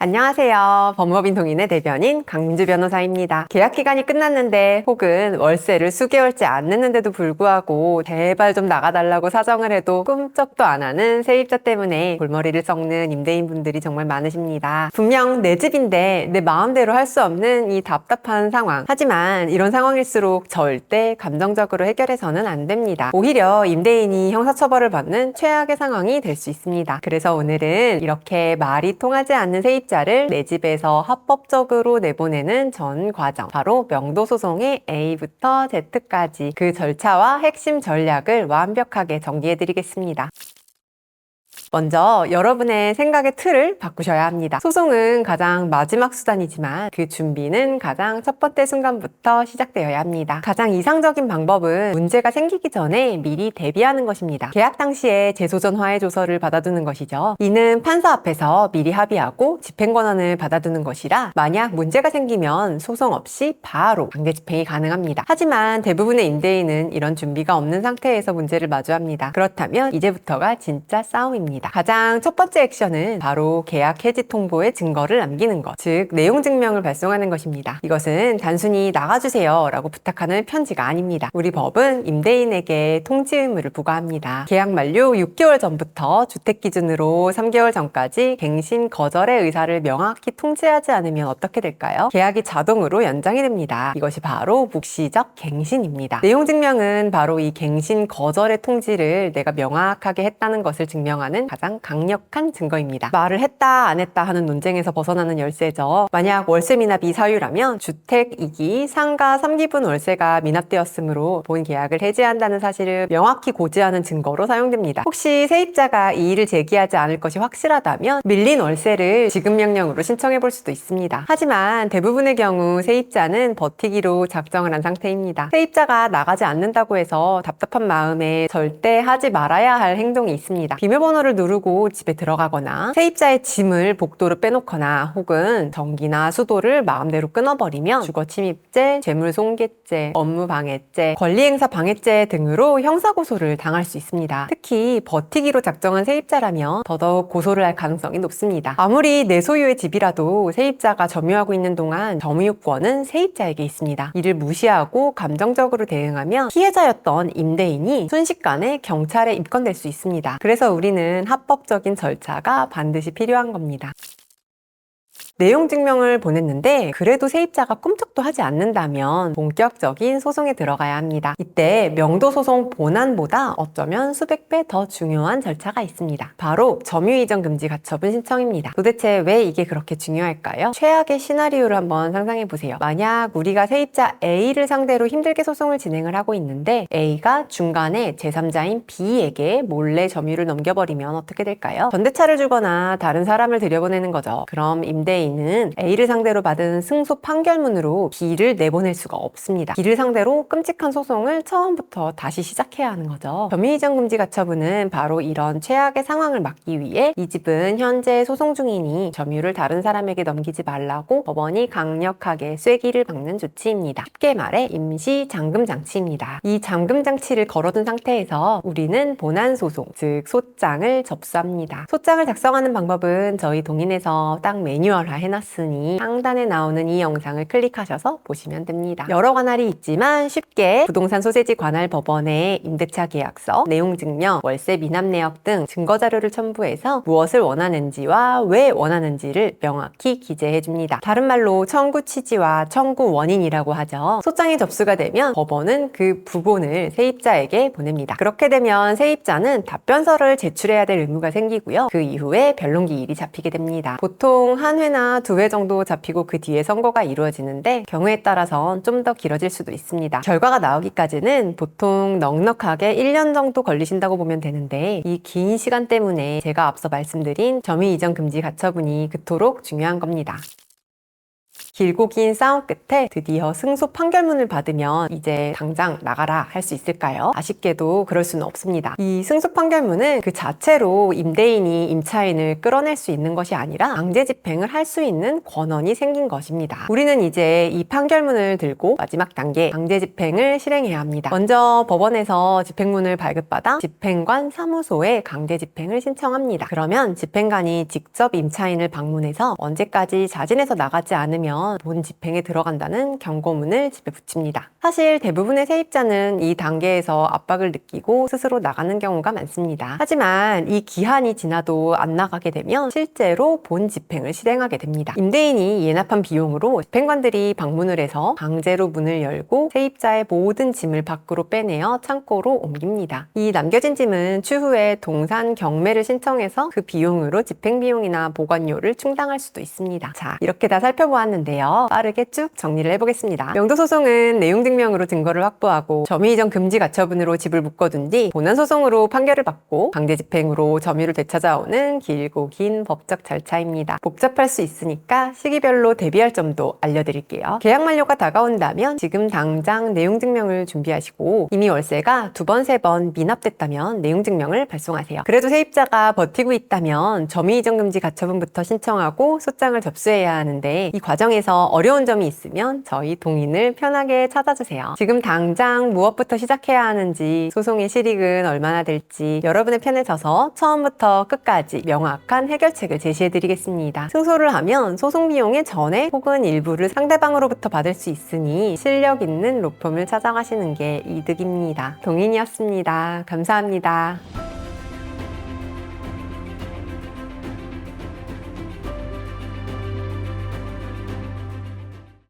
안녕하세요. 법무법인 동인의 대변인 강민주 변호사입니다. 계약 기간이 끝났는데 혹은 월세를 수개월째 안 냈는데도 불구하고 제발 좀 나가달라고 사정을 해도 꿈쩍도 안 하는 세입자 때문에 골머리를 썩는 임대인분들이 정말 많으십니다. 분명 내 집인데 내 마음대로 할 수 없는 이 답답한 상황. 하지만 이런 상황일수록 절대 감정적으로 해결해서는 안 됩니다. 오히려 임대인이 형사처벌을 받는 최악의 상황이 될 수 있습니다. 그래서 오늘은 이렇게 말이 통하지 않는 세입자를 내 집에서 합법적으로 내보내는 전 과정, 바로 명도소송의 A부터 Z까지 그 절차와 핵심 전략을 완벽하게 정리해드리겠습니다. 먼저 여러분의 생각의 틀을 바꾸셔야 합니다. 소송은 가장 마지막 수단이지만 그 준비는 가장 첫 번째 순간부터 시작되어야 합니다. 가장 이상적인 방법은 문제가 생기기 전에 미리 대비하는 것입니다. 계약 당시에 재소전 화해 조서를 받아두는 것이죠. 이는 판사 앞에서 미리 합의하고 집행 권한을 받아두는 것이라 만약 문제가 생기면 소송 없이 바로 강제 집행이 가능합니다. 하지만 대부분의 임대인은 이런 준비가 없는 상태에서 문제를 마주합니다. 그렇다면 이제부터가 진짜 싸움입니다. 가장 첫 번째 액션은 바로 계약 해지 통보에 증거를 남기는 것, 즉 내용 증명을 발송하는 것입니다. 이것은 단순히 나가주세요 라고 부탁하는 편지가 아닙니다. 우리 법은 임대인에게 통지 의무를 부과합니다. 계약 만료 6개월 전부터 주택 기준으로 3개월 전까지 갱신 거절의 의사를 명확히 통지하지 않으면 어떻게 될까요? 계약이 자동으로 연장이 됩니다. 이것이 바로 묵시적 갱신입니다. 내용 증명은 바로 이 갱신 거절의 통지를 내가 명확하게 했다는 것을 증명하는 가장 강력한 증거입니다. 말을 했다 안 했다 하는 논쟁에서 벗어나는 열쇠죠. 만약 월세 미납이 사유라면 주택 2기, 상가 3기분 월세가 미납되었으므로 본 계약을 해지한다는 사실을 명확히 고지하는 증거로 사용됩니다. 혹시 세입자가 이의를 제기하지 않을 것이 확실하다면 밀린 월세를 지급 명령으로 신청해 볼 수도 있습니다. 하지만 대부분의 경우 세입자는 버티기로 작정을 한 상태입니다. 세입자가 나가지 않는다고 해서 답답한 마음에 절대 하지 말아야 할 행동이 있습니다. 비밀번호를 누르고 집에 들어가거나 세입자의 짐을 복도로 빼놓거나 혹은 전기나 수도를 마음대로 끊어버리면 주거침입죄, 재물손괴죄, 업무방해죄, 권리행사 방해죄 등으로 형사고소를 당할 수 있습니다. 특히 버티기로 작정한 세입자라면 더더욱 고소를 할 가능성이 높습니다. 아무리 내 소유의 집이라도 세입자가 점유하고 있는 동안 점유권은 세입자에게 있습니다. 이를 무시하고 감정적으로 대응하면 피해자였던 임대인이 순식간에 경찰에 입건될 수 있습니다. 그래서 우리는 합법적인 절차가 반드시 필요한 겁니다. 내용 증명을 보냈는데 그래도 세입자가 꿈쩍도 하지 않는다면 본격적인 소송에 들어가야 합니다. 이때 명도소송 본안보다 어쩌면 수백 배 더 중요한 절차가 있습니다. 바로 점유이전 금지 가처분 신청입니다. 도대체 왜 이게 그렇게 중요할까요? 최악의 시나리오를 한번 상상해 보세요. 만약 우리가 세입자 A를 상대로 힘들게 소송을 진행을 하고 있는데 A가 중간에 제3자인 B에게 몰래 점유를 넘겨버리면 어떻게 될까요? 전대차를 주거나 다른 사람을 들여보내는 거죠. 그럼 임대인은 A를 상대로 받은 승소 판결문으로 B를 내보낼 수가 없습니다. B를 상대로 끔찍한 소송을 처음부터 다시 시작해야 하는 거죠. 점유이전 금지 가처분은 바로 이런 최악의 상황을 막기 위해 이 집은 현재 소송 중이니 점유를 다른 사람에게 넘기지 말라고 법원이 강력하게 쐐기를 박는 조치입니다. 쉽게 말해 임시 잠금 장치입니다. 이 잠금 장치를 걸어둔 상태에서 우리는 본안 소송, 즉 소장을 접수합니다. 소장을 작성하는 방법은 저희 동인에서 딱 매뉴얼화 해놨으니 상단에 나오는 이 영상을 클릭하셔서 보시면 됩니다. 여러 관할이 있지만 쉽게 부동산 소재지 관할 법원에 임대차 계약서, 내용 증명, 월세 미납 내역 등 증거 자료를 첨부해서 무엇을 원하는지와 왜 원하는지를 명확히 기재해 줍니다. 다른 말로 청구 취지와 청구 원인이라고 하죠. 소장이 접수가 되면 법원은 그 부본을 세입자에게 보냅니다. 그렇게 되면 세입자는 답변서를 제출해야 될 의무가 생기고요. 그 이후에 변론기일이 잡히게 됩니다. 보통 한 회나 두 회 정도 잡히고 그 뒤에 선고가 이루어지는데 경우에 따라선 좀 더 길어질 수도 있습니다. 결과가 나오기까지는 보통 넉넉하게 1년 정도 걸리신다고 보면 되는데 이 긴 시간 때문에 제가 앞서 말씀드린 점유이전 금지 가처분이 그토록 중요한 겁니다. 길고 긴 싸움 끝에 드디어 승소 판결문을 받으면 이제 당장 나가라 할 수 있을까요? 아쉽게도 그럴 수는 없습니다. 이 승소 판결문은 그 자체로 임대인이 임차인을 끌어낼 수 있는 것이 아니라 강제 집행을 할 수 있는 권한이 생긴 것입니다. 우리는 이제 이 판결문을 들고 마지막 단계 강제 집행을 실행해야 합니다. 먼저 법원에서 집행문을 발급받아 집행관 사무소에 강제 집행을 신청합니다. 그러면 집행관이 직접 임차인을 방문해서 언제까지 자진해서 나가지 않으면 본 집행에 들어간다는 경고문을 집에 붙입니다. 사실 대부분의 세입자는 이 단계에서 압박을 느끼고 스스로 나가는 경우가 많습니다. 하지만 이 기한이 지나도 안 나가게 되면 실제로 본 집행을 실행하게 됩니다. 임대인이 예납한 비용으로 집행관들이 방문을 해서 강제로 문을 열고 세입자의 모든 짐을 밖으로 빼내어 창고로 옮깁니다. 이 남겨진 짐은 추후에 동산 경매를 신청해서 그 비용으로 집행비용이나 보관료를 충당할 수도 있습니다. 자, 이렇게 다 살펴보았는데요. 빠르게 쭉 정리를 해보겠습니다. 명도소송은 내용증명으로 증거를 확보하고 점유이전 금지 가처분으로 집을 묶어둔 뒤 본안소송으로 판결을 받고 강제집행으로 점유를 되찾아오는 길고 긴 법적 절차입니다. 복잡할 수 있으니까 시기별로 대비할 점도 알려드릴게요. 계약 만료가 다가온다면 지금 당장 내용증명을 준비하시고 이미 월세가 2번, 3번 미납됐다면 내용증명을 발송하세요. 그래도 세입자가 버티고 있다면 점유이전 금지 가처분부터 신청하고 소장을 접수해야 하는데 이 과정에서 어려운 점이 있으면 저희 동인을 편하게 찾아주세요. 지금 당장 무엇부터 시작해야 하는지, 소송의 실익은 얼마나 될지 여러분의 편에 서서 처음부터 끝까지 명확한 해결책을 제시해드리겠습니다. 승소를 하면 소송 비용의 전액 혹은 일부를 상대방으로부터 받을 수 있으니 실력 있는 로펌을 찾아가시는 게 이득입니다. 동인이었습니다. 감사합니다.